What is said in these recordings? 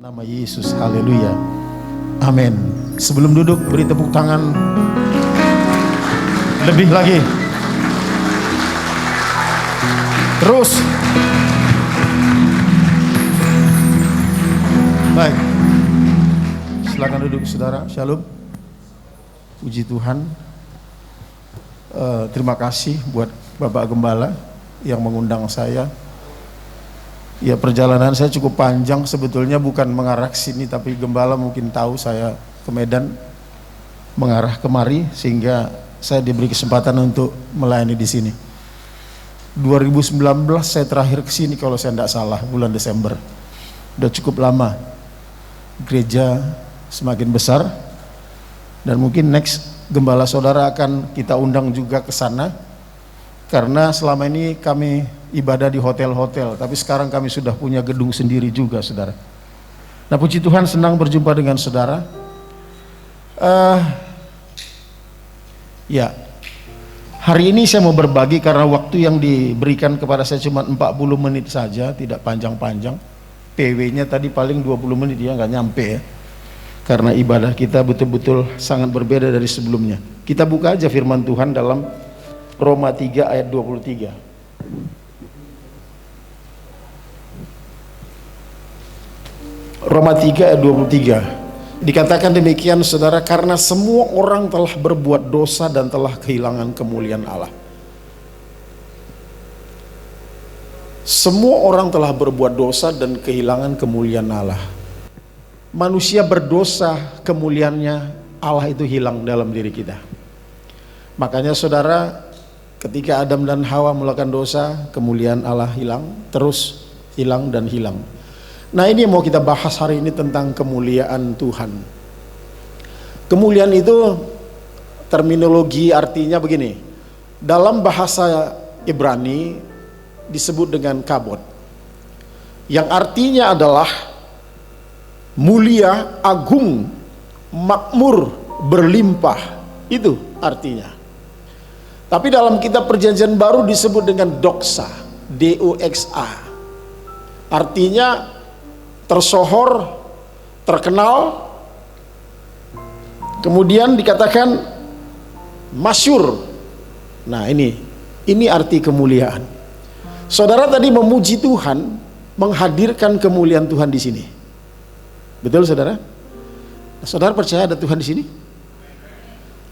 Nama Yesus, haleluya, amin. Sebelum duduk, beri tepuk tangan lebih lagi. Terus. Baik, silakan duduk saudara. Shalom, puji Tuhan. Terima kasih buat Bapak Gembala yang mengundang saya. Ya, perjalanan saya cukup panjang sebetulnya, bukan mengarah ke sini, tapi Gembala mungkin tahu saya ke Medan mengarah kemari, sehingga saya diberi kesempatan untuk melayani di sini. 2019 saya terakhir ke sini kalau saya tidak salah, bulan Desember. Udah cukup lama. Gereja semakin besar, dan mungkin next Gembala saudara akan kita undang juga ke sana, karena selama ini kami ibadah di hotel-hotel, tapi sekarang kami sudah punya gedung sendiri juga, saudara. Nah, puji Tuhan, senang berjumpa dengan saudara. Ya, hari ini saya mau berbagi karena waktu yang diberikan kepada saya cuma 40 menit saja, tidak panjang-panjang. PW-nya tadi paling 20 menit, ya nggak nyampe ya. Karena ibadah kita betul-betul sangat berbeda dari sebelumnya. Kita buka aja firman Tuhan dalam Roma 3 ayat 23. Roma 3 ayat 23 dikatakan demikian, saudara, karena semua orang telah berbuat dosa dan telah kehilangan kemuliaan Allah. Semua orang telah berbuat dosa dan kehilangan kemuliaan Allah. Manusia berdosa, kemuliaannya Allah itu hilang dalam diri kita. Makanya saudara, ketika Adam dan Hawa melakukan dosa, kemuliaan Allah hilang, terus hilang dan hilang. Nah, ini yang mau kita bahas hari ini, tentang kemuliaan Tuhan. Kemuliaan itu terminologi artinya begini. Dalam bahasa Ibrani disebut dengan kabod, yang artinya adalah mulia, agung, makmur, berlimpah. Itu artinya. Tapi dalam kitab Perjanjian Baru disebut dengan doxa, D-O-X-A. Artinya tersohor, terkenal, kemudian dikatakan masyhur. Nah, ini arti kemuliaan. Saudara tadi memuji Tuhan, menghadirkan kemuliaan Tuhan di sini. Betul, saudara? Saudara percaya ada Tuhan di sini?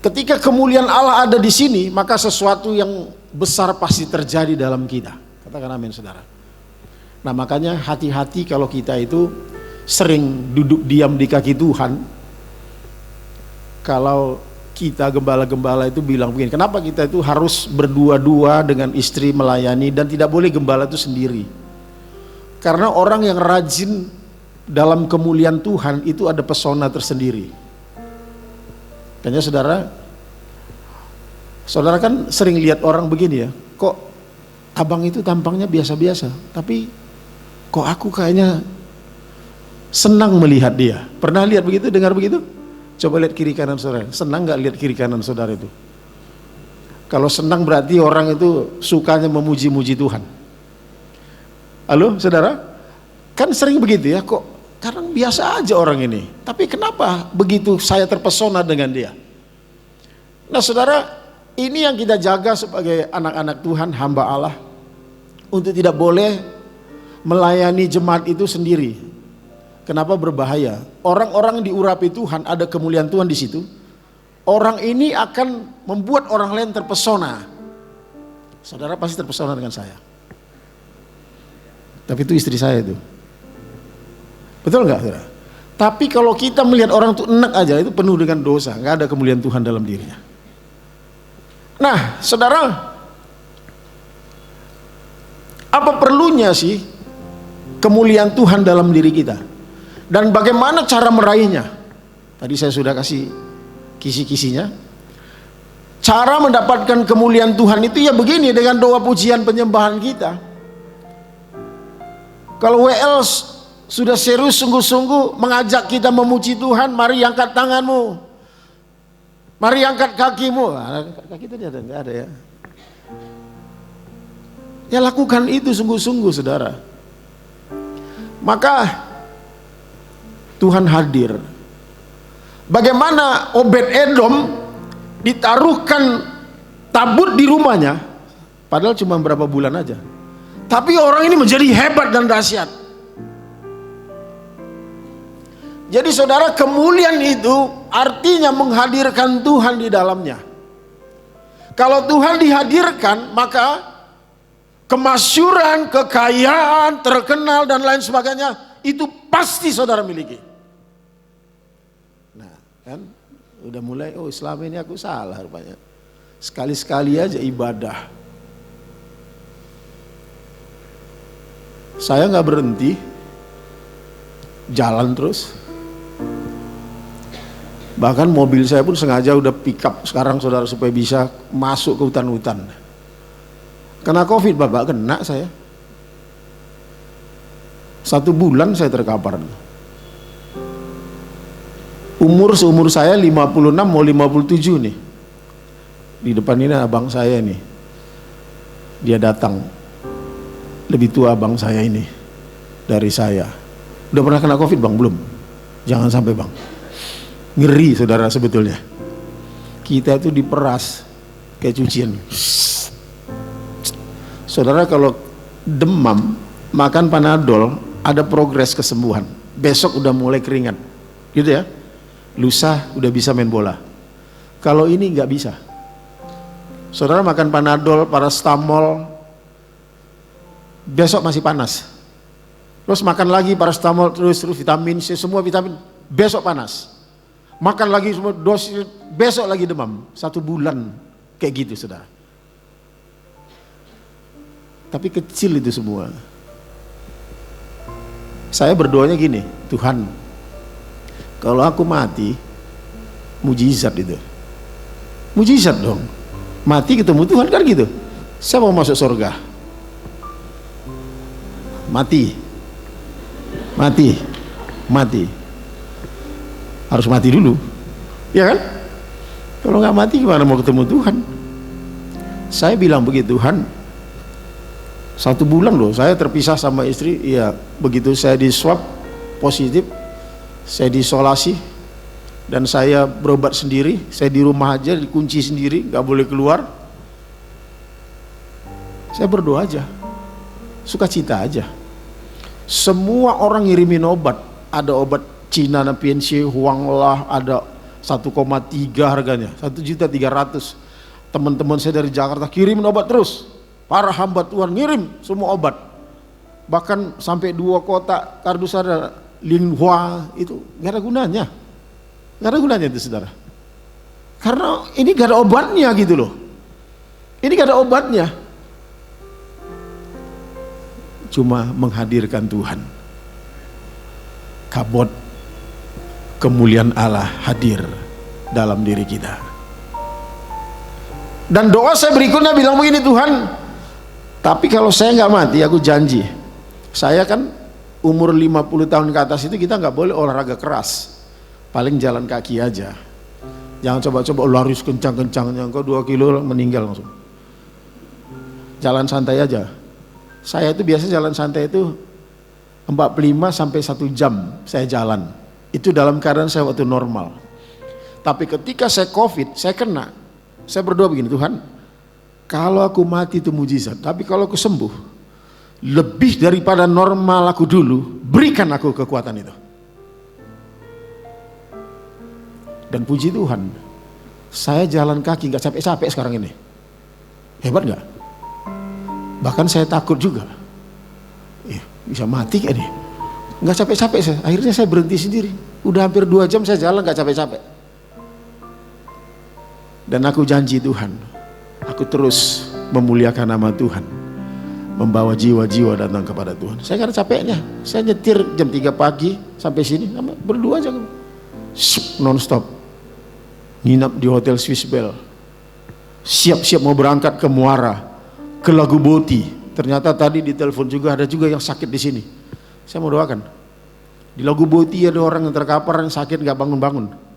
Ketika kemuliaan Allah ada di sini, maka sesuatu yang besar pasti terjadi dalam kita. Katakan amin, saudara. Nah, makanya hati-hati kalau kita itu sering duduk diam di kaki Tuhan. Kalau kita gembala-gembala itu bilang begini, kenapa kita itu harus berdua-dua dengan istri melayani dan tidak boleh gembala itu sendiri? Karena orang yang rajin dalam kemuliaan Tuhan itu ada pesona tersendiri. Kayaknya saudara kan sering lihat orang begini ya, kok abang itu tampangnya biasa-biasa, tapi kok aku kayaknya senang melihat dia. Pernah lihat begitu, dengar begitu? Coba lihat kiri kanan saudara. Senang nggak lihat kiri kanan saudara itu? Kalau senang berarti orang itu sukanya memuji-muji Tuhan. Halo saudara? Kan sering begitu ya, kok karena biasa aja orang ini, tapi kenapa begitu saya terpesona dengan dia? Nah saudara, ini yang kita jaga sebagai anak-anak Tuhan, hamba Allah, untuk tidak boleh melayani jemaat itu sendiri. Kenapa berbahaya? Orang-orang diurapi Tuhan, ada kemuliaan Tuhan di situ. Orang ini akan membuat orang lain terpesona. Saudara pasti terpesona dengan saya. Tapi itu istri saya itu. Betul nggak, saudara? Tapi kalau kita melihat orang itu enak aja, itu penuh dengan dosa, nggak ada kemuliaan Tuhan dalam dirinya. Nah, saudara, apa perlunya sih kemuliaan Tuhan dalam diri kita? Dan bagaimana cara meraihnya? Tadi saya sudah kasih kisi-kisinya. Cara mendapatkan kemuliaan Tuhan itu ya begini, dengan doa pujian penyembahan kita. Kalau WL sudah serius sungguh-sungguh mengajak kita memuji Tuhan, mari angkat tanganmu, mari angkat kakimu. Kaki tadi ada, nggak ada ya? Ya lakukan itu sungguh-sungguh, saudara. Maka Tuhan hadir. Bagaimana Obed-Edom ditaruhkan tabut di rumahnya, padahal cuma berapa bulan aja, tapi orang ini menjadi hebat dan dahsyat. Jadi saudara, kemuliaan itu artinya menghadirkan Tuhan di dalamnya. Kalau Tuhan dihadirkan, maka kemasyuran, kekayaan, terkenal dan lain sebagainya itu pasti saudara miliki. Nah, kan udah mulai, oh Islam ini aku salah rupanya. Sekali-sekali aja ibadah. Saya nggak berhenti, jalan terus. Bahkan mobil saya pun sengaja udah pick up sekarang saudara, supaya bisa masuk ke hutan-hutan. Kena COVID Bapak, kena saya. 1 bulan saya terkapar. Seumur saya 56 mau 57 nih. Di depan ini abang saya nih. Dia datang. Lebih tua abang saya ini dari saya. Udah pernah kena COVID Bang? Belum? Jangan sampai Bang. Ngeri saudara sebetulnya. Kita itu diperas kayak cucian. Saudara kalau demam, makan Panadol, ada progres kesembuhan. Besok udah mulai keringat. Gitu ya. Lusa udah bisa main bola. Kalau ini nggak bisa. Saudara makan Panadol, paracetamol, besok masih panas. Terus makan lagi paracetamol, terus vitamin C, semua vitamin, besok panas. Makan lagi semua dosis, besok lagi demam. 1 bulan kayak gitu saudara. Tapi kecil itu semua. Saya berdoanya gini, Tuhan, kalau aku mati, mujizat itu. Mujizat dong. Mati ketemu Tuhan kan gitu. Saya mau masuk surga. Mati. Harus mati dulu, ya kan? Kalau nggak mati gimana mau ketemu Tuhan? Saya bilang begitu, Tuhan, 1 bulan loh saya terpisah sama istri. Iya, begitu saya di swab positif, saya diisolasi dan saya berobat sendiri. Saya di rumah aja, dikunci sendiri, nggak boleh keluar. Saya berdoa aja, sukacita aja. Semua orang ngirimin obat, ada obat Cina na PNC, Huanglah, ada 1,3 harganya, 1.300.000. Teman-teman saya dari Jakarta kirim obat terus. Para hamba Tuhan ngirim semua obat. Bahkan sampai 2 kotak kardus ada Linhua, itu gak ada gunanya. Gak ada gunanya itu saudara. Karena ini gak ada obatnya gitu loh. Ini gak ada obatnya. Cuma menghadirkan Tuhan. Kabot kemuliaan Allah hadir dalam diri kita. Dan doa saya berikutnya bilang begini, Tuhan, tapi kalau saya nggak mati, aku janji, saya kan umur 50 tahun ke atas itu kita nggak boleh olahraga keras, paling jalan kaki aja. Jangan coba-coba lari kencang-kencangnya, engkau 2 kilo meninggal langsung. Jalan santai aja. Saya itu biasa jalan santai itu 45 sampai 1 jam saya jalan. Itu dalam keadaan saya waktu normal. Tapi ketika saya COVID, saya kena. Saya berdoa begini, Tuhan, kalau aku mati itu mujizat, tapi kalau aku sembuh, lebih daripada normal aku dulu, berikan aku kekuatan itu. Dan puji Tuhan, saya jalan kaki gak capek-capek sekarang ini. Hebat gak? Bahkan saya takut juga, bisa mati kayak nih. Nggak capek-capek saya. Akhirnya saya berhenti sendiri. Udah hampir 2 jam saya jalan nggak capek-capek. Dan aku janji Tuhan, aku terus memuliakan nama Tuhan, membawa jiwa-jiwa datang kepada Tuhan. Saya nggak ada capeknya. Saya nyetir jam 3 pagi sampai sini, berdua aja, non-stop. Nginap di hotel Swiss Bell. Siap-siap mau berangkat ke Muara, ke Lagu Boti. Ternyata tadi di telepon juga ada juga yang sakit di sini. Saya mau doakan. Di Lagu Boti ada orang yang terkapar, yang sakit nggak bangun-bangun.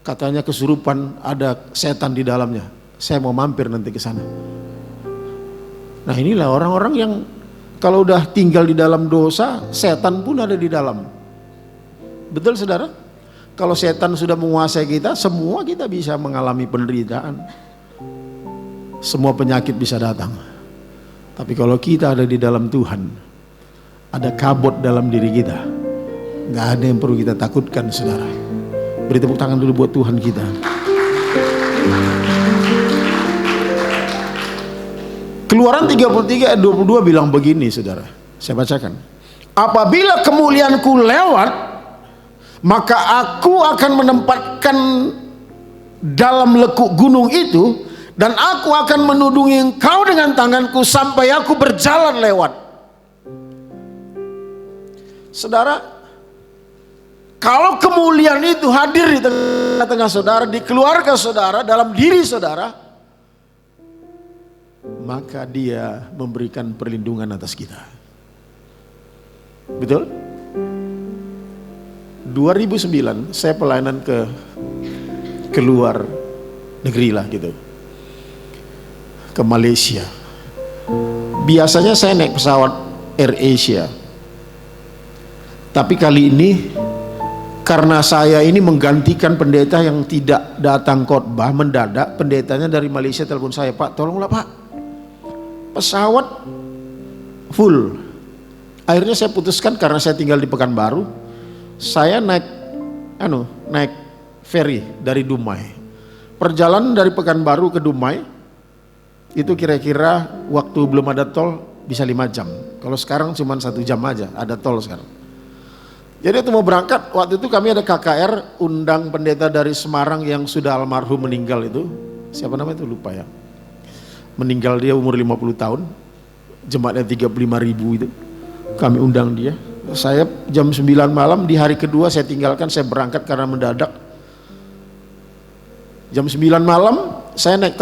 Katanya kesurupan, ada setan di dalamnya. Saya mau mampir nanti ke sana. Nah inilah orang-orang yang kalau udah tinggal di dalam dosa, setan pun ada di dalam. Betul saudara? Kalau setan sudah menguasai kita, semua kita bisa mengalami penderitaan. Semua penyakit bisa datang. Tapi kalau kita ada di dalam Tuhan, ada kabut dalam diri kita, nggak ada yang perlu kita takutkan, saudara. Beri tepuk tangan dulu buat Tuhan kita. Keluaran 33 ayat 22 bilang begini, saudara. Saya bacakan. Apabila kemuliaanku lewat, maka aku akan menempatkan dalam lekuk gunung itu, dan aku akan menudungi engkau dengan tanganku sampai aku berjalan lewat. Saudara, kalau kemuliaan itu hadir di tengah-tengah saudara, di keluarga saudara, dalam diri saudara, maka dia memberikan perlindungan atas kita. Betul? 2009 saya pelayanan ke luar negeri lah gitu, ke Malaysia. Biasanya saya naik pesawat AirAsia, tapi kali ini karena saya ini menggantikan pendeta yang tidak datang khotbah mendadak, pendetanya dari Malaysia telepon saya, Pak tolonglah Pak, pesawat full. Akhirnya saya putuskan, karena saya tinggal di Pekanbaru, saya naik ferry dari Dumai. Perjalanan dari Pekanbaru ke Dumai itu kira-kira waktu belum ada tol bisa 5 jam. Kalau sekarang cuma 1 jam aja, ada tol sekarang. Jadi itu mau berangkat, waktu itu kami ada KKR, undang pendeta dari Semarang yang sudah almarhum meninggal itu. Siapa namanya itu lupa ya. Meninggal dia umur 50 tahun. Jemaatnya 35.000 itu. Kami undang dia. Saya jam 9 malam di hari kedua saya tinggalkan, saya berangkat karena mendadak. Jam 9 malam saya naik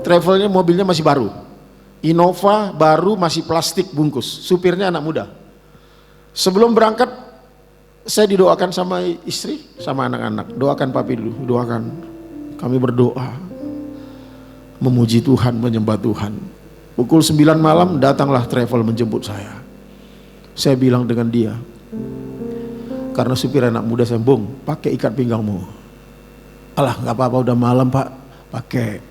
travelnya mobilnya masih baru. Innova baru, masih plastik bungkus. Supirnya anak muda. Sebelum berangkat saya didoakan sama istri, sama anak-anak. Doakan papi dulu, doakan. Kami berdoa, memuji Tuhan, menyembah Tuhan. Pukul 9 malam datanglah travel menjemput saya. Saya bilang dengan dia, karena supir anak muda, saya bung, pakai ikat pinggangmu. Alah nggak apa-apa, udah malam Pak, pakai.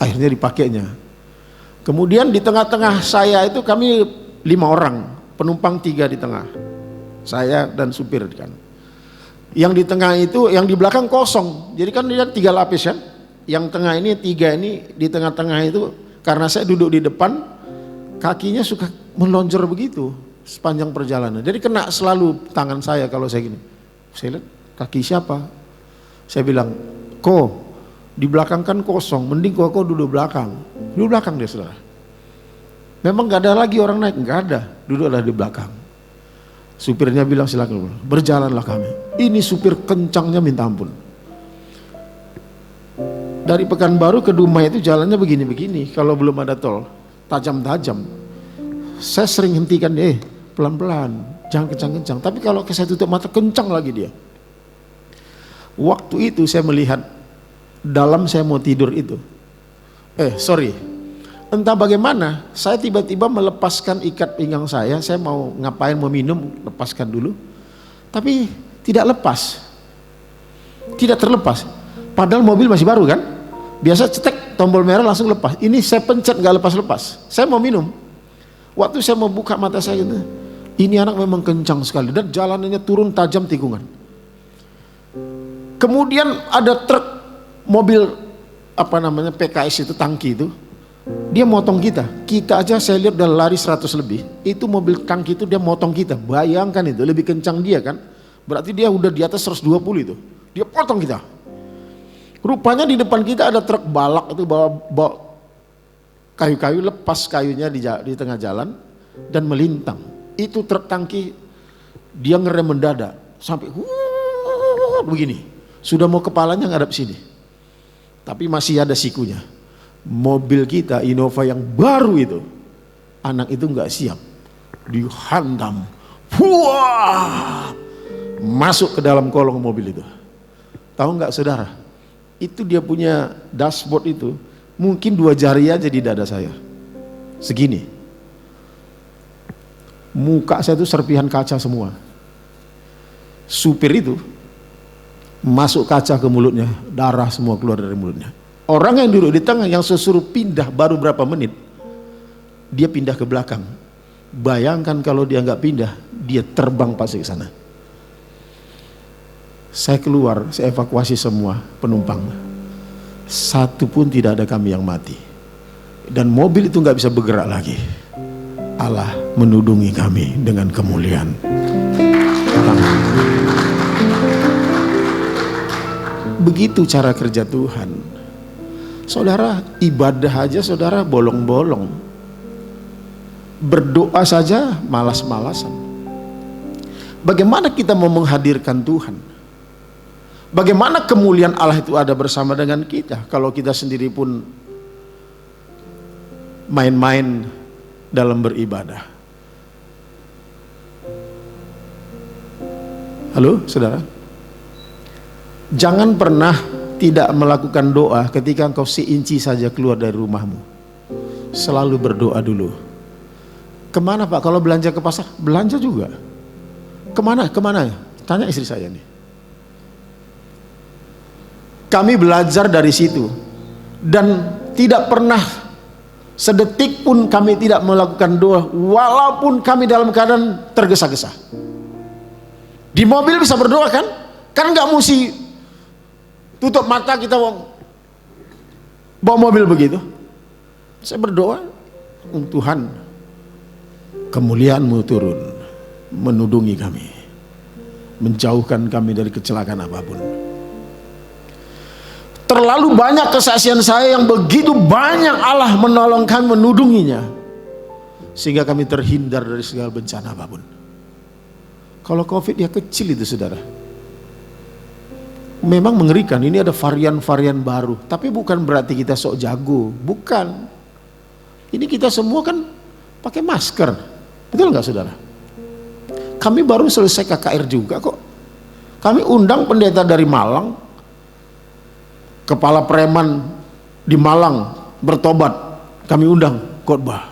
Akhirnya dipakainya. Kemudian di tengah-tengah saya itu kami 5 orang, penumpang 3 di tengah. Saya dan supir kan. Yang di tengah itu, yang di belakang kosong. Jadi kan dia 3 lapis kan. Yang tengah ini 3 ini, di tengah-tengah itu karena saya duduk di depan, kakinya suka melonjor begitu sepanjang perjalanan. Jadi kena selalu tangan saya kalau saya gini. Saya lihat kaki siapa? Saya bilang, "Ko, di belakang kan kosong, mending kau duduk belakang." Duduk belakang dia, saudara. Memang gak ada lagi orang naik, gak ada. Duduklah di belakang. Supirnya bilang, "Silakan, berjalanlah kami." Ini supir kencangnya minta ampun. Dari Pekanbaru ke Dumai itu jalannya begini-begini, kalau belum ada tol, tajam-tajam. Saya sering hentikan dia, pelan-pelan, jangan kencang-kencang. Tapi kalau saya tutup mata, kencang lagi dia. Waktu itu saya melihat dalam saya mau tidur itu. Entah bagaimana, saya tiba-tiba melepaskan ikat pinggang saya mau ngapain, mau minum, lepaskan dulu. Tapi tidak lepas. Tidak terlepas. Padahal mobil masih baru kan? Biasa cetek tombol merah langsung lepas. Ini saya pencet nggak lepas-lepas. Saya mau minum. Waktu saya mau buka mata saya gitu, ini anak memang kencang sekali dan jalanannya turun tajam tikungan. Kemudian ada truk mobil PKS itu, tangki itu, dia motong kita aja saya lihat udah lari 100 lebih, itu mobil tangki itu dia motong kita. Bayangkan itu, lebih kencang dia kan, berarti dia udah di atas 120 itu, dia potong kita. Rupanya di depan kita ada truk balak itu bawa kayu-kayu, lepas kayunya di tengah jalan dan melintang. Itu truk tangki, dia ngerem mendadak sampai begini, sudah mau kepalanya ngadap sini, tapi masih ada sikunya. Mobil kita Innova yang baru itu, anak itu nggak siap, dihantam, masuk ke dalam kolong mobil itu. Tahu nggak saudara, itu dia punya dashboard itu mungkin 2 jari aja di dada saya, segini. Muka saya itu serpihan kaca semua. supir itu masuk kaca ke mulutnya, darah semua keluar dari mulutnya. Orang yang duduk di tengah yang sesuruh pindah baru berapa menit, dia pindah ke belakang. Bayangkan kalau dia nggak pindah, dia terbang pasti ke sana. Saya keluar, saya evakuasi semua penumpang. Satu pun tidak ada kami yang mati. Dan mobil itu nggak bisa bergerak lagi. Allah menudungi kami dengan kemuliaan. Begitu cara kerja Tuhan. Saudara, ibadah aja saudara bolong-bolong. Berdoa saja malas-malasan. Bagaimana kita mau menghadirkan Tuhan? Bagaimana kemuliaan Allah itu ada bersama dengan kita kalau kita sendiri pun main-main dalam beribadah? Halo saudara, jangan pernah tidak melakukan doa ketika engkau seinci saja keluar dari rumahmu. Selalu berdoa dulu. Kemana Pak? Kalau belanja ke pasar, belanja juga. Kemana? Kemana? Tanya istri saya nih. Kami belajar dari situ. Dan tidak pernah sedetik pun kami tidak melakukan doa, walaupun kami dalam keadaan tergesa-gesa. Di mobil bisa berdoa kan? Kan nggak mesti tutup mata kita bawa mobil begitu. Saya berdoa, Tuhan, kemuliaan-Mu turun, menudungi kami, menjauhkan kami dari kecelakaan apapun. Terlalu banyak kesaksian saya yang begitu banyak Allah menolong kami, menudunginya, sehingga kami terhindar dari segala bencana apapun. Kalau COVID ya kecil itu saudara. Memang mengerikan, ini ada varian-varian baru. Tapi bukan berarti kita sok jago, bukan. Ini kita semua kan pakai masker, betul nggak saudara? Kami baru selesai KKR juga kok. Kami undang pendeta dari Malang, kepala preman di Malang bertobat, kami undang khotbah.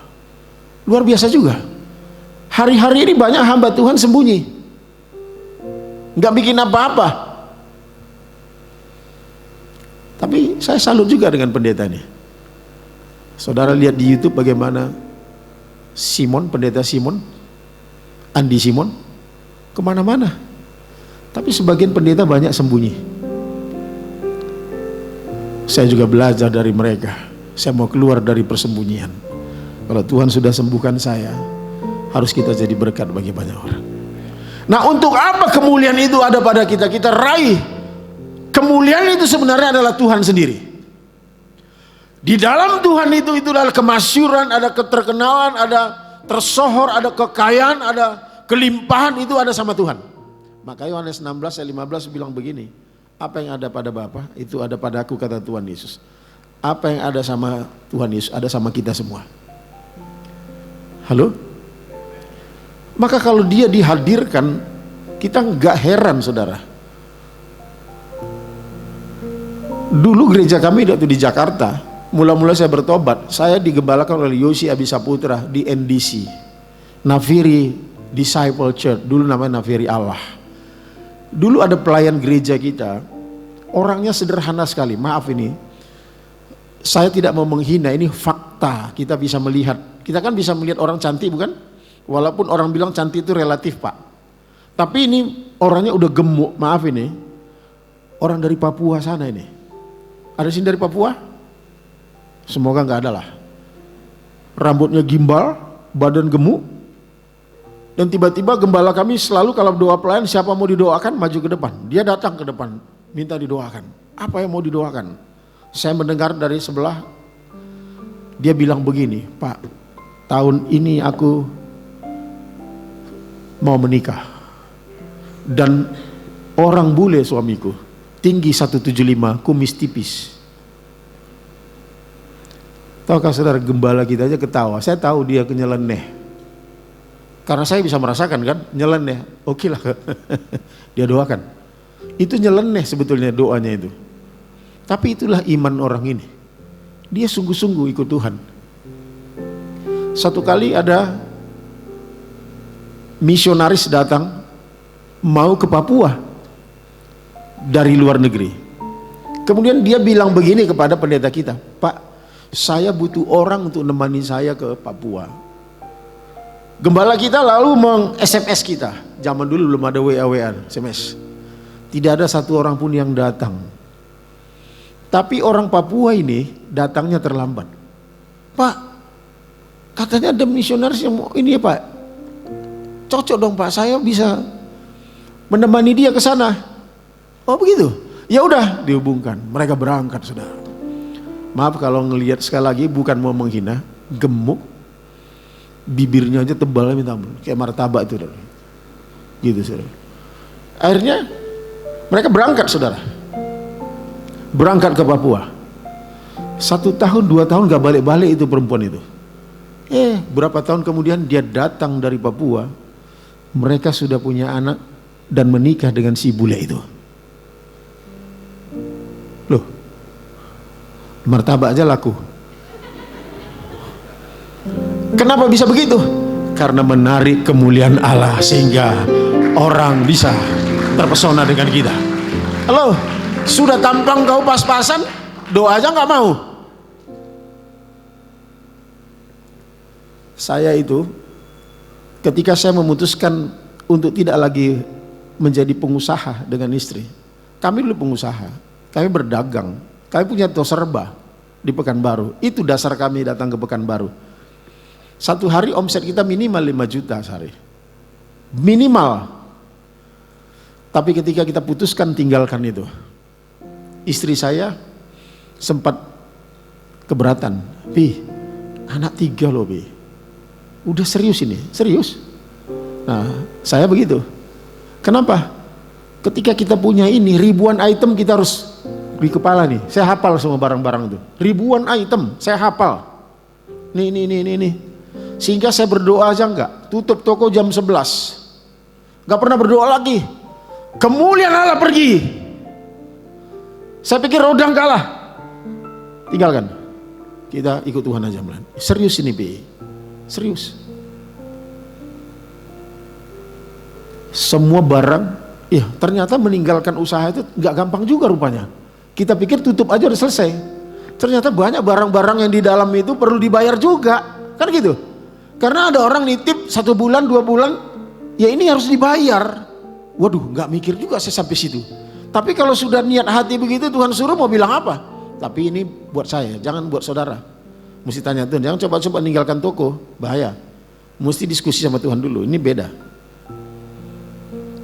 Luar biasa juga. Hari-hari ini banyak hamba Tuhan sembunyi, nggak bikin apa-apa. Tapi saya salut juga dengan pendeta ini. Saudara lihat di YouTube bagaimana Simon, pendeta Simon, Andi Simon, kemana-mana. Tapi sebagian pendeta banyak sembunyi. Saya juga belajar dari mereka. Saya mau keluar dari persembunyian. Kalau Tuhan sudah sembuhkan saya, harus kita jadi berkat bagi banyak orang. Nah, untuk apa kemuliaan itu ada pada kita? Kita raih. Kemuliaan itu sebenarnya adalah Tuhan sendiri. Di dalam Tuhan itu adalah kemasyuran, ada keterkenalan, ada tersohor, ada kekayaan, ada kelimpahan, itu ada sama Tuhan. Maka Yohanes 16 ayat 15 bilang begini, apa yang ada pada Bapa itu ada pada aku, kata Tuhan Yesus. Apa yang ada sama Tuhan Yesus ada sama kita semua. Halo? Maka kalau dia dihadirkan, kita nggak heran saudara. Dulu gereja kami waktu di Jakarta, mula-mula saya bertobat, saya digembalakan oleh Yosi Abisaputra di NDC, Nafiri Disciple Church, dulu namanya Nafiri Allah. Dulu ada pelayan gereja kita, orangnya sederhana sekali. Maaf ini, saya tidak mau menghina, ini fakta. Kita bisa melihat, kita kan bisa melihat orang cantik bukan? Walaupun orang bilang cantik itu relatif Pak. Tapi ini orangnya udah gemuk, maaf ini. Orang dari Papua sana ini. Ada sini dari Papua? Semoga nggak ada lah. Rambutnya gimbal, badan gemuk. Dan tiba-tiba gembala kami selalu kalau doa pelayan, siapa mau didoakan maju ke depan. Dia datang ke depan, minta didoakan. Apa yang mau didoakan? Saya mendengar dari sebelah, dia bilang begini, Pak, tahun ini aku mau menikah. Dan orang bule suamiku, tinggi 175, kumis tipis. Tahukah saudara, gembala kita aja ketawa. Saya tahu dia nyeleneh. Karena saya bisa merasakan kan, nyeleneh. Oke lah, dia doakan. Itu nyeleneh sebetulnya doanya itu. Tapi itulah iman orang ini. Dia sungguh-sungguh ikut Tuhan. Satu kali ada misionaris datang mau ke Papua dari luar negeri. Kemudian dia bilang begini kepada pendeta kita, Pak, saya butuh orang untuk nemani saya ke Papua. Gembala kita lalu meng-SMS kita. Zaman dulu belum ada WA-WA, SMS. Tidak ada satu orang pun yang datang. Tapi orang Papua ini datangnya terlambat. Pak, katanya ada misionaris yang mau ini ya Pak. Cocok dong Pak, saya bisa menemani dia ke sana. Oh begitu? Ya udah, dihubungkan. Mereka berangkat, saudara. Maaf kalau ngelihat sekali lagi, bukan mau menghina, gemuk, bibirnya aja tebal minta ampun, kayak martabak itu, saudara. Gitu, saudara. Akhirnya mereka berangkat, saudara. Berangkat ke Papua. 1 tahun, 2 tahun gak balik-balik itu perempuan itu. Berapa tahun kemudian dia datang dari Papua. Mereka sudah punya anak dan menikah dengan si bule itu. Loh, martabak aja laku. Kenapa bisa begitu? Karena menarik kemuliaan Allah sehingga orang bisa terpesona dengan kita. Halo, sudah tampang kau pas-pasan, doa aja nggak mau. Saya itu ketika saya memutuskan untuk tidak lagi menjadi pengusaha dengan istri, kami dulu pengusaha, kami berdagang, kami punya toko serba di Pekanbaru. Itu dasar kami datang ke Pekanbaru. Satu hari omset kita minimal 5 juta sehari, minimal. Tapi ketika kita putuskan tinggalkan itu, istri saya sempat keberatan. Pi, anak 3 loh Pi, udah serius ini, serius. Nah saya begitu. Kenapa? Ketika kita punya ini ribuan item, kita harus di kepala nih, saya hafal semua barang-barang itu, ribuan item saya hafal. Nih. Sehingga saya berdoa aja enggak, tutup toko jam 11, enggak pernah berdoa lagi. Kemuliaan Allah pergi. Saya pikir rodang kalah, tinggalkan. Kita ikut Tuhan aja melan. Serius ini Bi, serius. Semua barang, ya ternyata meninggalkan usaha itu enggak gampang juga rupanya. Kita pikir tutup aja udah selesai. Ternyata banyak barang-barang yang di dalam itu perlu dibayar juga, kan gitu. Karena ada orang nitip 1 bulan 2 bulan, ya ini harus dibayar. Waduh, nggak mikir juga saya sampai situ. Tapi kalau sudah niat hati begitu, Tuhan suruh mau bilang apa? Tapi ini buat saya, jangan buat saudara. Mesti tanya Tuhan, jangan coba-coba meninggalkan toko, bahaya. Mesti diskusi sama Tuhan dulu, ini beda.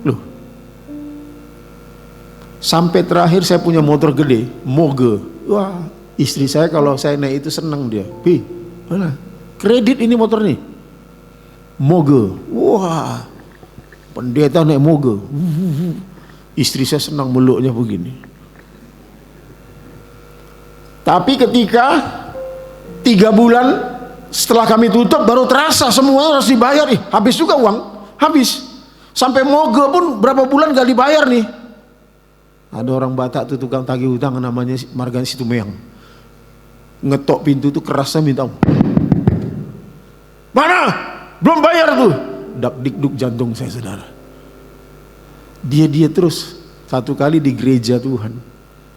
Loh, sampai terakhir saya punya motor gede, Moge. Wah, istri saya kalau saya naik itu senang dia. Pi, mana? Kredit ini motor nih, Moge. Wah, pendeta naik Moge. Istri saya senang meluknya begini. Tapi ketika 3 bulan setelah kami tutup, baru terasa semua harus dibayar. Habis juga uang, habis. Sampai Moge pun berapa bulan gak dibayar nih. Ada orang Batak tuh tukang tagih hutang, namanya Margan Situmeang. Ngetok pintu tuh kerasnya minta, mana? Belum bayar tuh. Dak dikduk jantung saya, saudara. Dia terus. Satu kali di gereja Tuhan,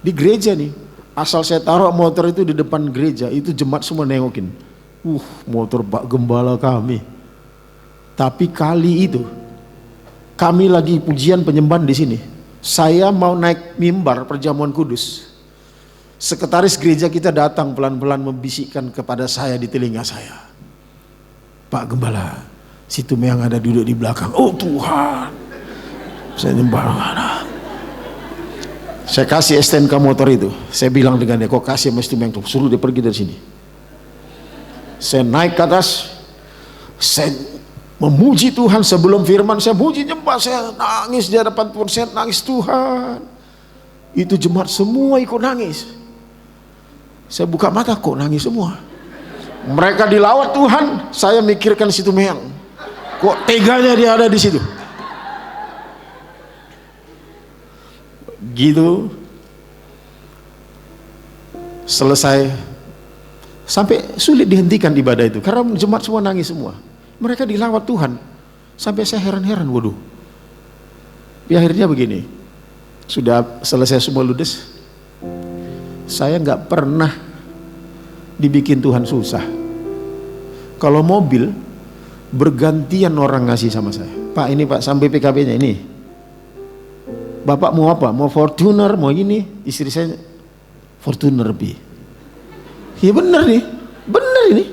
di gereja nih, asal saya taruh motor itu di depan gereja, itu jemaat semua nengokin. Motor Pak Gembala kami. Tapi kali itu kami lagi pujian penyembahan di sini. Saya mau naik mimbar perjamuan kudus. Sekretaris gereja kita datang pelan-pelan membisikkan kepada saya di telinga saya, Pak Gembala, situ yang ada duduk di belakang. Oh Tuhan, saya nyembah. Saya kasih STNK motor itu. Saya bilang dengan dia, kok kasih mas Tumeng, suruh dia pergi dari sini. Saya naik ke atas, saya memuji Tuhan sebelum firman, saya muji nyembah, saya nangis di hadapan Tuhan, saya nangis Tuhan. Itu jemaat semua ikut nangis. Saya buka mata, kok nangis semua. Mereka dilawat Tuhan, saya mikirkan situ Meang. Kok teganya dia ada di situ? Gitu. Selesai. Sampai sulit dihentikan ibadah itu karena jemaat semua nangis semua. Mereka dilawat Tuhan. Sampai saya heran-heran, waduh. Tapi akhirnya begini, sudah selesai semua ludes, saya nggak pernah dibikin Tuhan susah. Kalau mobil bergantian orang ngasih sama saya, Pak ini Pak sampai PKB-nya ini, Bapak mau apa? Mau Fortuner, mau ini? Istri saya Fortuner B. Ya bener nih, bener ini.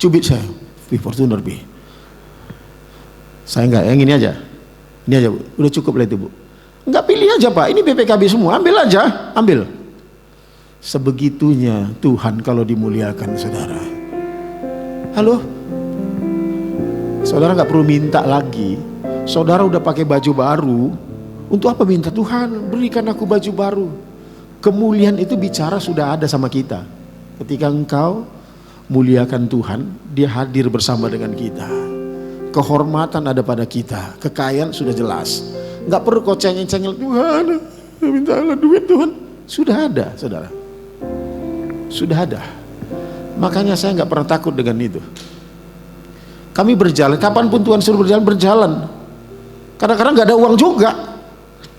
Cubit saya, Fortuner B. Saya enggak, yang ini aja Bu, udah cukup lah itu Bu. Enggak, pilih aja Pak, ini BPKB semua, ambil aja, ambil. Sebegitunya Tuhan kalau dimuliakan saudara. Halo? Saudara nggak perlu minta lagi. Saudara udah pakai baju baru. Untuk apa minta? Tuhan berikan aku baju baru. Kemuliaan itu bicara sudah ada sama kita. Ketika engkau muliakan Tuhan, Dia hadir bersama dengan kita. Kehormatan ada pada kita. Kekayaan sudah jelas. Nggak perlu kau cengeng-cengeng, Tuhan mintalah duit Tuhan. Sudah ada saudara. Sudah ada. Makanya saya nggak pernah takut dengan itu. Kami berjalan, kapanpun Tuhan suruh berjalan, berjalan. Kadang-kadang nggak ada uang juga,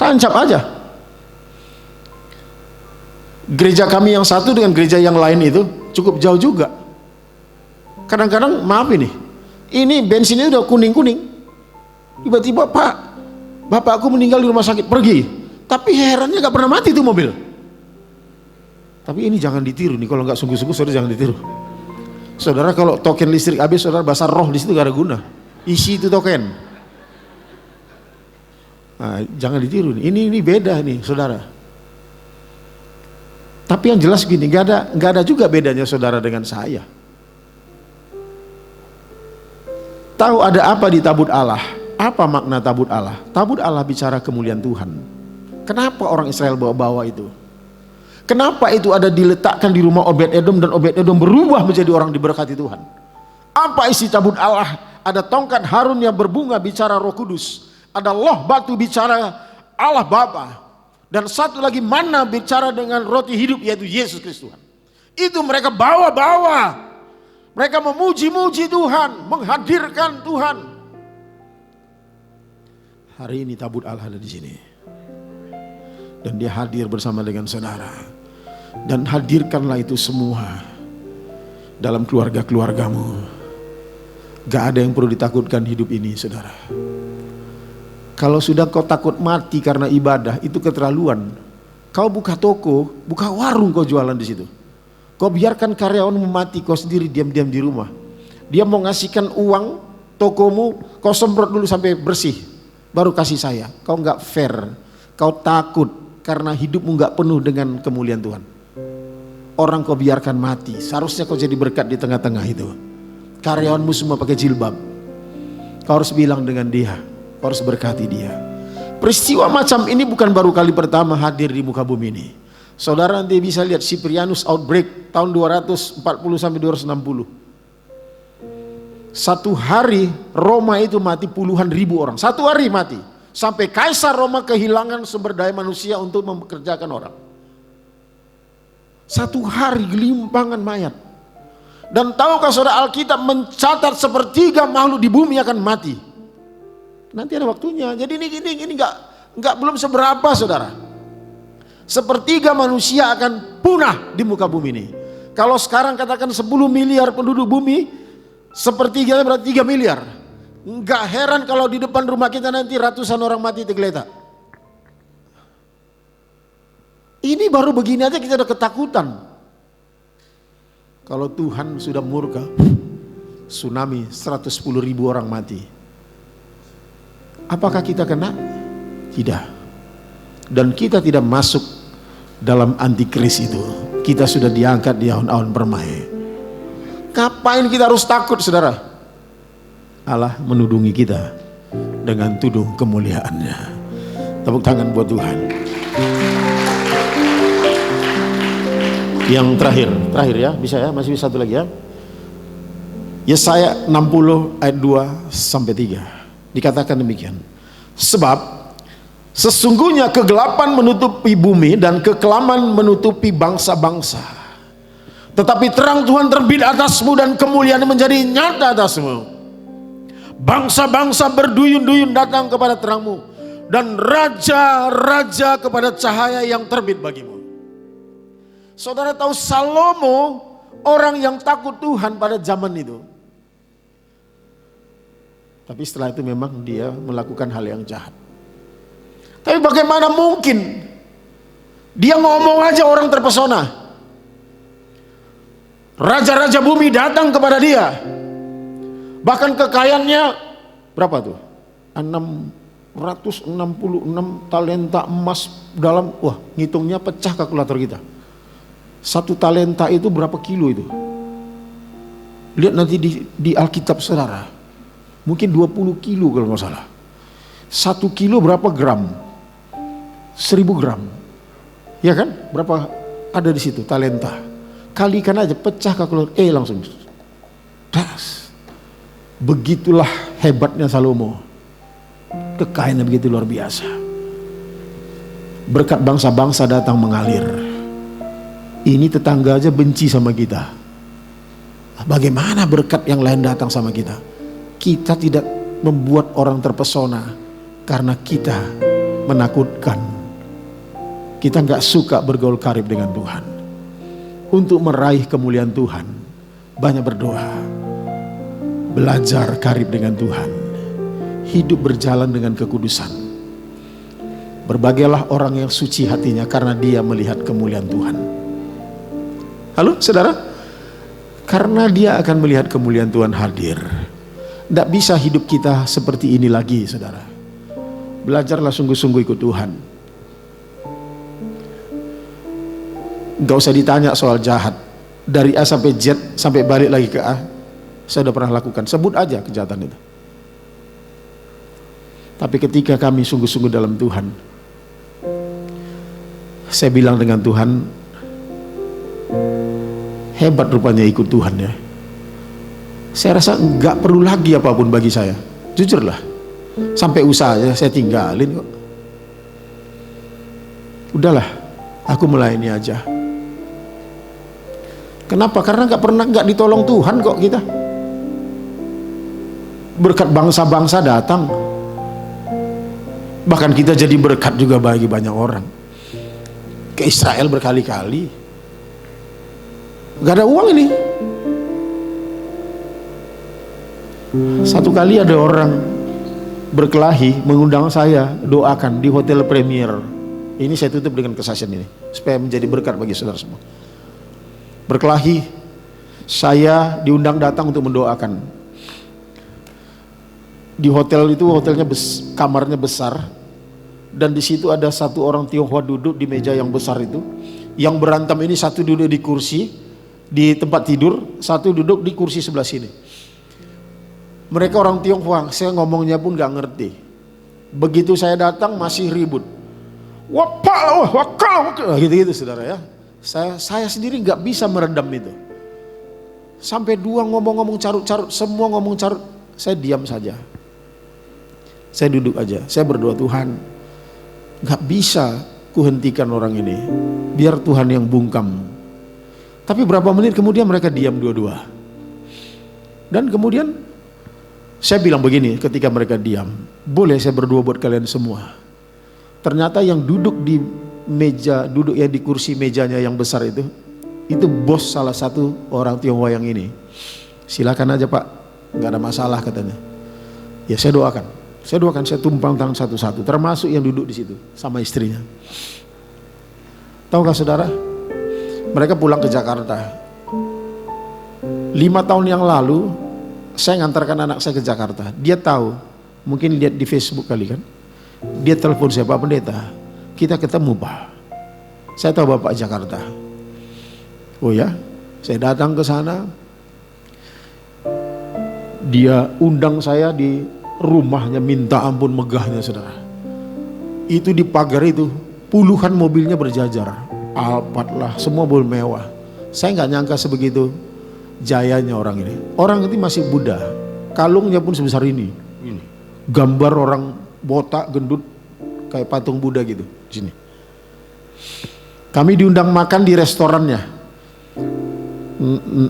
tancap aja. Gereja kami yang satu dengan gereja yang lain itu cukup jauh juga. Kadang-kadang maaf ini bensinnya udah kuning-kuning. Tiba-tiba Pak, bapakku meninggal di rumah sakit, pergi. Tapi herannya nggak pernah mati tuh mobil. Tapi ini jangan ditiru nih, kalau nggak sungguh-sungguh saudara jangan ditiru. Saudara kalau token listrik habis, saudara basah roh di situ gak ada guna. Isi itu token. Nah, jangan ditiru nih. Ini beda nih, saudara. Tapi yang jelas gini, gak ada juga bedanya saudara dengan saya. Tahu ada apa di tabut Allah? Apa makna tabut Allah? Tabut Allah bicara kemuliaan Tuhan. Kenapa orang Israel bawa-bawa itu? Kenapa itu ada diletakkan di rumah Obed-Edom dan Obed-Edom berubah menjadi orang diberkati Tuhan? Apa isi tabut Allah? Ada tongkat Harun yang berbunga bicara Roh Kudus. Ada loh batu bicara Allah Bapa. Dan satu lagi mana bicara dengan roti hidup yaitu Yesus Kristus Tuhan. Itu mereka bawa-bawa. Mereka memuji-muji Tuhan, menghadirkan Tuhan. Hari ini tabut Allah ada di sini. Dan Dia hadir bersama dengan saudara. Dan hadirkanlah itu semua dalam keluarga-keluargamu. Gak ada yang perlu ditakutkan hidup ini saudara. Kalau sudah kau takut mati karena ibadah, itu keterlaluan. Kau buka toko, buka warung, kau jualan di situ. Kau biarkan karyawanmu mati, kau sendiri diam-diam di rumah. Dia mau ngasihkan uang tokomu, kau semprot dulu sampai bersih, baru kasih saya. Kau gak fair, kau takut karena hidupmu gak penuh dengan kemuliaan Tuhan. Orang kau biarkan mati, seharusnya kau jadi berkat di tengah-tengah itu. Karyawanmu semua pakai jilbab, kau harus bilang dengan dia, kau harus berkati dia. Peristiwa macam ini bukan baru kali pertama hadir di muka bumi ini. Saudara nanti bisa lihat Cyprianus outbreak tahun 240 sampai 260. Satu hari Roma itu mati puluhan ribu orang, satu hari mati. Sampai Kaisar Roma kehilangan sumber daya manusia untuk mempekerjakan orang. Satu hari gelimpangan mayat. Dan tahukah saudara, Alkitab mencatat sepertiga makhluk di bumi akan mati. Nanti ada waktunya. Jadi ini nggak belum seberapa saudara. Sepertiga manusia akan punah di muka bumi ini. Kalau sekarang katakan 10 miliar penduduk bumi, sepertiganya berarti 3 miliar. Nggak heran kalau di depan rumah kita nanti ratusan orang mati tergeletak. Ini baru begini aja kita udah ketakutan. Kalau Tuhan sudah murka, tsunami 110 ribu orang mati. Apakah kita kena? Tidak. Dan kita tidak masuk dalam antikris itu. Kita sudah diangkat di awan-awan permai. Ngapain kita harus takut saudara? Allah menudungi kita dengan tudung kemuliaannya. Tepuk tangan buat Tuhan. Yang terakhir ya, bisa ya, masih bisa satu lagi ya. Yesaya 60 ayat 2 sampai 3. Dikatakan demikian. Sebab sesungguhnya kegelapan menutupi bumi dan kekelaman menutupi bangsa-bangsa. Tetapi terang Tuhan terbit atasmu dan kemuliaan menjadi nyata atasmu. Bangsa-bangsa berduyun-duyun datang kepada terangmu. dan raja-raja kepada cahaya yang terbit bagimu. Saudara tahu Salomo orang yang takut Tuhan pada zaman itu. Tapi setelah itu memang dia melakukan hal yang jahat. Tapi bagaimana mungkin dia ngomong aja orang terpesona. Raja-raja bumi datang kepada dia. Bahkan kekayaannya berapa tuh? 666 talenta emas dalam, wah ngitungnya pecah kalkulator kita. 1 talenta itu berapa kilo itu? Lihat nanti di Alkitab saudara. Mungkin 20 kilo kalau nggak salah. 1 kilo berapa gram? 1000 gram. Ya kan? Berapa ada di situ talenta? Kalikan aja, pecah kalkulator, langsung. Das. Begitulah hebatnya Salomo. Kekayaannya begitu luar biasa. Berkat bangsa-bangsa datang mengalir. Ini tetangga aja benci sama kita. Bagaimana berkat yang lain datang sama kita? Kita tidak membuat orang terpesona karena kita menakutkan. Kita nggak suka bergaul karib dengan Tuhan. Untuk meraih kemuliaan Tuhan, banyak berdoa, belajar karib dengan Tuhan, hidup berjalan dengan kekudusan. Berbagailah orang yang suci hatinya karena dia melihat kemuliaan Tuhan. Halo saudara, karena dia akan melihat kemuliaan Tuhan hadir. Tidak bisa hidup kita seperti ini lagi saudara. Belajarlah sungguh-sungguh ikut Tuhan. Gak usah ditanya soal jahat. Dari A sampai Z sampai balik lagi ke A, saya sudah pernah lakukan. Sebut aja kejahatan itu. Tapi ketika kami sungguh-sungguh dalam Tuhan, saya bilang dengan Tuhan, hebat rupanya ikut Tuhan ya. Saya rasa nggak perlu lagi apapun bagi saya. Jujurlah, sampai usahanya saya tinggalin kok. Udahlah, aku melayani aja. Kenapa? Karena nggak ditolong Tuhan kok kita. Berkat bangsa-bangsa datang. Bahkan kita jadi berkat juga bagi banyak orang. Ke Israel berkali-kali. Gak ada uang ini. Satu kali ada orang berkelahi mengundang saya doakan di Hotel Premier. Ini saya tutup dengan kesaksian ini supaya menjadi berkat bagi saudara semua. Berkelahi, saya diundang datang untuk mendoakan. Di hotel itu, hotelnya kamarnya besar, dan di situ ada satu orang Tionghoa duduk di meja yang besar itu. Yang berantem ini satu duduk di kursi di tempat tidur, satu duduk di kursi sebelah sini. Mereka orang Tionghoa, saya ngomongnya pun gak ngerti. Begitu saya datang masih ribut. Gitu-gitu saudara ya. Saya sendiri nggak bisa meredam itu. Sampai dua ngomong-ngomong carut-carut, semua ngomong carut, saya diam saja. Saya duduk aja, saya berdoa, Tuhan, nggak bisa kuhentikan orang ini, biar Tuhan yang bungkam. Tapi berapa menit kemudian mereka diam dua-dua. Dan kemudian saya bilang begini ketika mereka diam, boleh saya berdoa buat kalian semua. Ternyata yang duduk di meja, duduk ya di kursi mejanya yang besar itu bos salah satu orang Tionghoa yang ini. Silakan aja Pak, nggak ada masalah katanya. Ya saya doakan, saya tumpang tangan satu-satu, termasuk yang duduk di situ sama istrinya. Tahukah saudara, mereka pulang ke Jakarta. 5 tahun yang lalu saya ngantarkan anak saya ke Jakarta. Dia tahu, mungkin lihat di Facebook kali kan. Dia telepon saya, Pak Pendeta, kita ketemu Pak. Saya tahu Bapak Jakarta. Oh ya, saya datang ke sana. Dia undang saya di rumahnya, minta ampun megahnya saudara. Itu di pagar itu puluhan mobilnya berjajar, Alphard lah, semua mobil mewah. Saya nggak nyangka sebegitu jayanya orang ini. Orang ini masih Buddha, kalungnya pun sebesar ini. Gambar orang botak gendut kayak patung Buddha gitu di sini. Kami diundang makan di restorannya,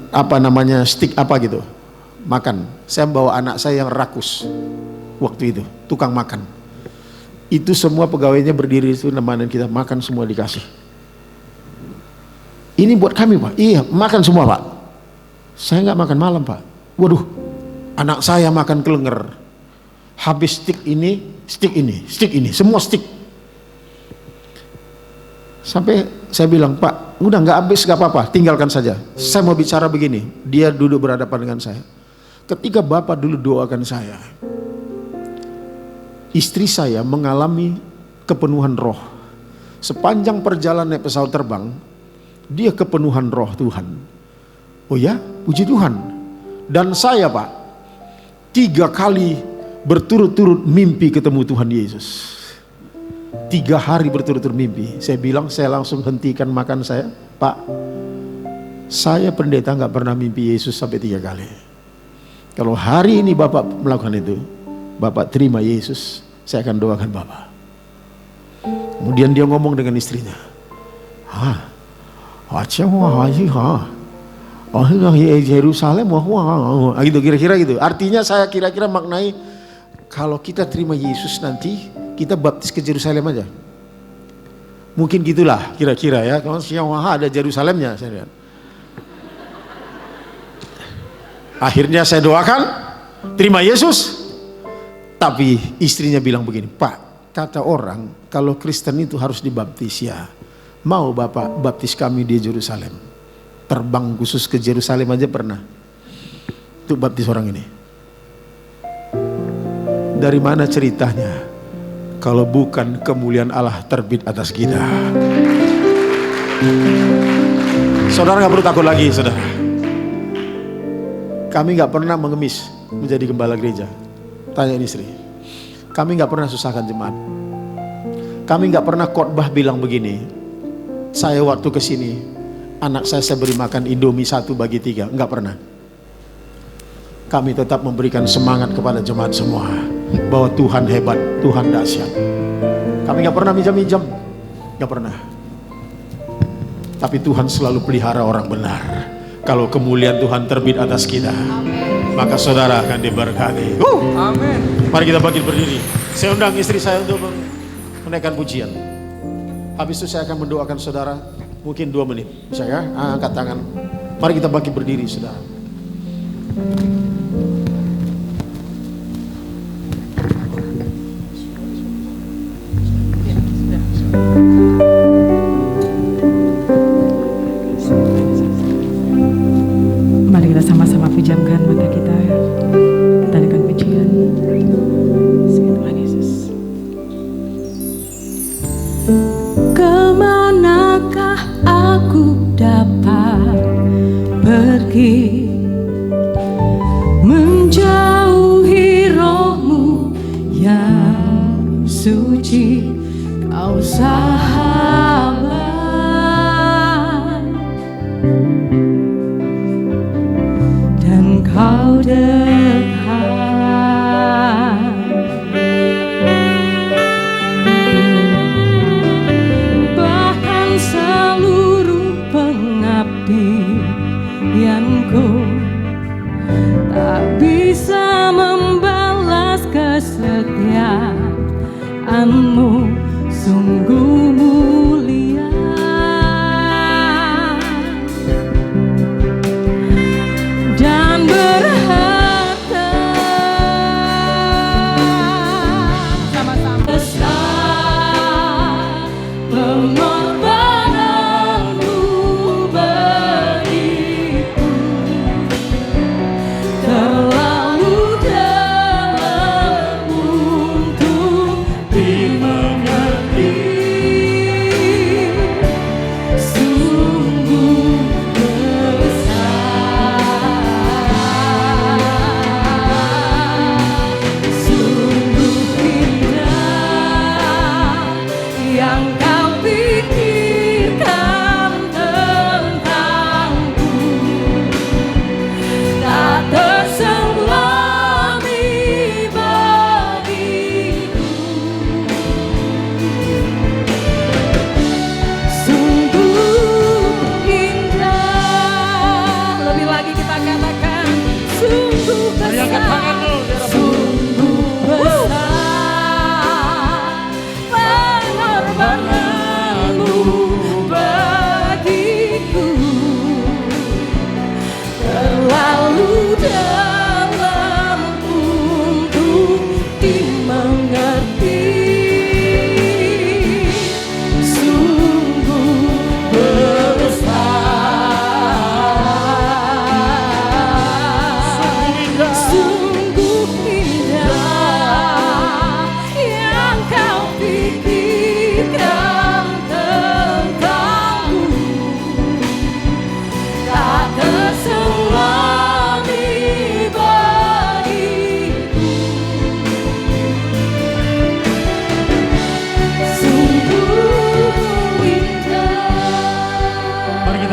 apa namanya, steak apa gitu, makan. Saya bawa anak saya yang rakus waktu itu, tukang makan. Itu semua pegawainya berdiri itu nemanin kita makan, semua dikasih. Ini buat kami Pak. Iya, makan semua Pak. Saya nggak makan malam Pak. Waduh, anak saya makan kelenger. Habis stik ini, stik ini, stik ini, semua stik. Sampai saya bilang, Pak, udah nggak habis, nggak apa-apa, tinggalkan saja. Saya mau bicara begini. Dia duduk berhadapan dengan saya. Ketika Bapak dulu doakan saya, istri saya mengalami kepenuhan roh. Sepanjang perjalanan naik pesawat terbang, dia kepenuhan roh Tuhan. Oh ya, puji Tuhan. Dan saya Pak, 3 kali berturut-turut mimpi ketemu Tuhan Yesus. 3 hari berturut-turut mimpi. Saya bilang, saya langsung hentikan makan saya. Pak, saya pendeta nggak pernah mimpi Yesus sampai 3 kali. Kalau hari ini Bapak melakukan itu, Bapak terima Yesus, saya akan doakan Bapak. Kemudian dia ngomong dengan istrinya, Yerusalem, gitu kira-kira gitu. Artinya saya kira-kira maknai, kalau kita terima Yesus nanti kita baptis ke Yerusalem aja. Mungkin gitulah kira-kira ya. Kalau siang ada Yerusalemnya, saya lihat. Akhirnya saya doakan, terima Yesus. Tapi istrinya bilang begini, Pak, kata orang kalau Kristen itu harus dibaptis ya. Mau Bapak baptis kami di Yerusalem? Terbang khusus ke Yerusalem aja pernah. Untuk baptis orang ini. Dari mana ceritanya? Kalau bukan kemuliaan Allah terbit atas kita. Saudara nggak perlu takut lagi, saudara. Kami nggak pernah mengemis menjadi gembala gereja. Tanya istri. Kami nggak pernah susahkan jemaat. Kami nggak pernah khotbah bilang begini. Saya waktu kesini, anak saya beri makan Indomie 1 bagi 3. Nggak pernah. Kami tetap memberikan semangat kepada jemaat semua bahwa Tuhan hebat, Tuhan dahsyat. Kami nggak pernah minjam-minjam, nggak pernah. Tapi Tuhan selalu pelihara orang benar. Kalau kemuliaan Tuhan terbit atas kita, maka saudara akan diberkati. Amin. Mari kita bangkit berdiri. Saya undang istri saya untuk menaikkan pujian. Habis itu saya akan mendoakan saudara. Mungkin 2 menit, bisa ya? Angkat tangan. Mari kita bangkit berdiri, saudara. Mari kita sama-sama pujamkan mata kita, tarikan pujian. Tuhan Yesus. Kemanakah aku dapat pergi, menjauhi rohmu yang suci, kau sahabat, dan kau dekat. Bahkan seluruh pengabdianku tak bisa membalas kesetiaanmu, sungguh mulia. Dan berharga sama-sama besar pengorbananmu bagiku, terlalu dalam untuk dimengerti. Sungguh besar, sungguh indah yang kau berikan.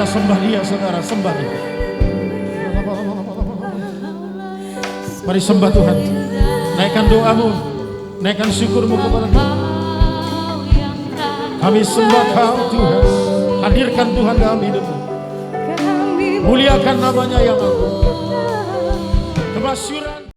sembah dia, saudara, sembah dia. Mari sembah Tuhan. Naikkan doamu, naikkan syukurmu kepada Tuhan. Kami sembah Kau Tuhan. Hadirkan Tuhan dalam hidupmu. Muliakan namanya yang agung. Kemasyuran.